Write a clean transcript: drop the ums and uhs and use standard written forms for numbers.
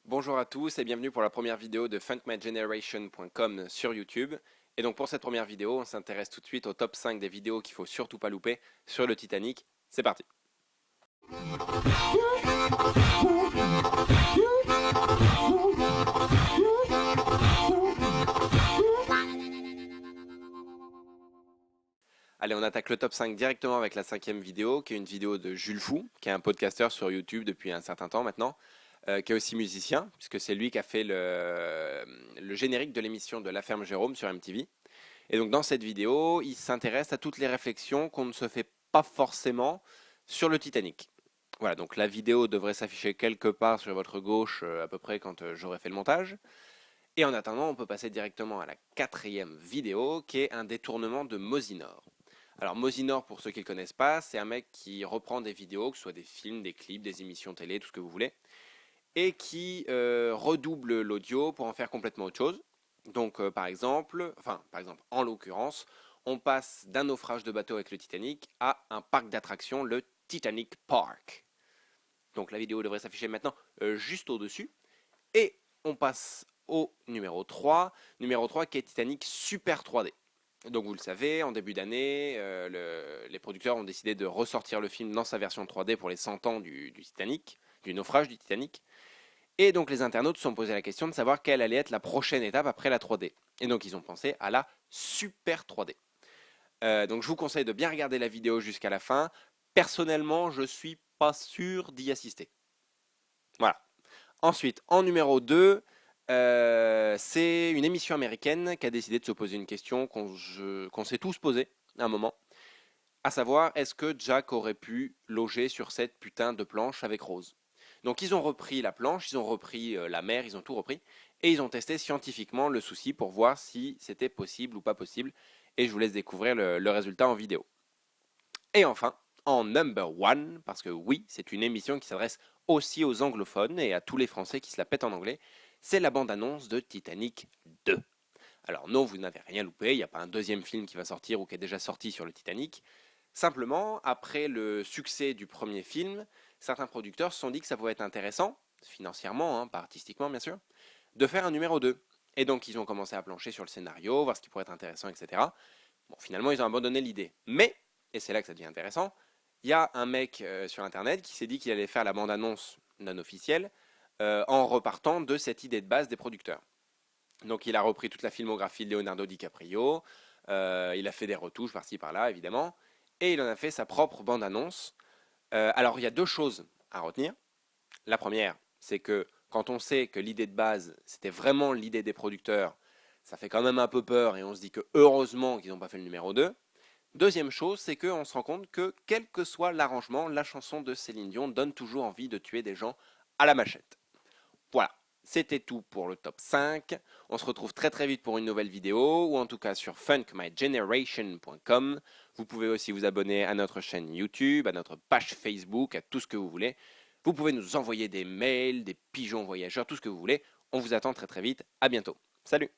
Bonjour à tous et bienvenue pour la première vidéo de funkmygeneration.com sur YouTube. Et donc pour cette première vidéo, on s'intéresse tout de suite au top 5 des vidéos qu'il faut surtout pas louper sur le Titanic. C'est parti. Allez, on attaque le top 5 directement avec la cinquième vidéo, qui est une vidéo de Jules Fou, qui est un podcasteur sur YouTube depuis un certain temps maintenant, qui est aussi musicien, puisque c'est lui qui a fait le générique de l'émission de La Ferme Jérôme sur MTV. Et donc dans cette vidéo, il s'intéresse à toutes les réflexions qu'on ne se fait pas forcément sur le Titanic. Voilà, donc la vidéo devrait s'afficher quelque part sur votre gauche à peu près quand j'aurai fait le montage. Et en attendant, on peut passer directement à la quatrième vidéo, qui est un détournement de Mosinor. Alors Mosinor, pour ceux qui ne le connaissent pas, c'est un mec qui reprend des vidéos, que ce soit des films, des clips, des émissions télé, tout ce que vous voulez, et qui redouble l'audio pour en faire complètement autre chose. Donc par exemple, en l'occurrence, on passe d'un naufrage de bateau avec le Titanic à un parc d'attractions, le Titanic Park. Donc la vidéo devrait s'afficher maintenant juste au-dessus. Et on passe au numéro 3 qui est Titanic Super 3D. Donc vous le savez, en début d'année, les producteurs ont décidé de ressortir le film dans sa version 3D pour les 100 ans du Titanic, du naufrage du Titanic. Et donc les internautes se sont posé la question de savoir quelle allait être la prochaine étape après la 3D. Et donc ils ont pensé à la Super 3D. Donc je vous conseille de bien regarder la vidéo jusqu'à la fin. Personnellement, je suis pas sûr d'y assister. Voilà. Ensuite, en numéro 2, c'est une émission américaine qui a décidé de se poser une question qu'on s'est tous posée à un moment. À savoir, est-ce que Jack aurait pu loger sur cette putain de planche avec Rose? Donc ils ont repris la planche, ils ont repris la mer, ils ont tout repris, et ils ont testé scientifiquement le souci pour voir si c'était possible ou pas possible, et je vous laisse découvrir le résultat en vidéo. Et enfin, en number one, parce que oui, c'est une émission qui s'adresse aussi aux anglophones et à tous les Français qui se la pètent en anglais, c'est la bande-annonce de Titanic 2. Alors non, vous n'avez rien loupé, il n'y a pas un deuxième film qui va sortir ou qui est déjà sorti sur le Titanic. Simplement, après le succès du premier film, certains producteurs se sont dit que ça pouvait être intéressant, financièrement, pas artistiquement bien sûr, de faire un numéro 2. Et donc ils ont commencé à plancher sur le scénario, voir ce qui pourrait être intéressant, etc. Bon, finalement, ils ont abandonné l'idée. Mais, et c'est là que ça devient intéressant, il y a un mec sur Internet qui s'est dit qu'il allait faire la bande-annonce non officielle en repartant de cette idée de base des producteurs. Donc il a repris toute la filmographie de Leonardo DiCaprio, il a fait des retouches par-ci par-là évidemment, et il en a fait sa propre bande-annonce. Alors il y a deux choses à retenir. La première, c'est que quand on sait que l'idée de base, c'était vraiment l'idée des producteurs, ça fait quand même un peu peur et on se dit que heureusement qu'ils n'ont pas fait le numéro 2. Deuxième chose, c'est qu'on se rend compte que quel que soit l'arrangement, la chanson de Céline Dion donne toujours envie de tuer des gens à la machette. Voilà, c'était tout pour le top 5. On se retrouve très très vite pour une nouvelle vidéo, ou en tout cas sur funkmygeneration.com. Vous pouvez aussi vous abonner à notre chaîne YouTube, à notre page Facebook, à tout ce que vous voulez. Vous pouvez nous envoyer des mails, des pigeons voyageurs, tout ce que vous voulez. On vous attend très très vite. À bientôt. Salut!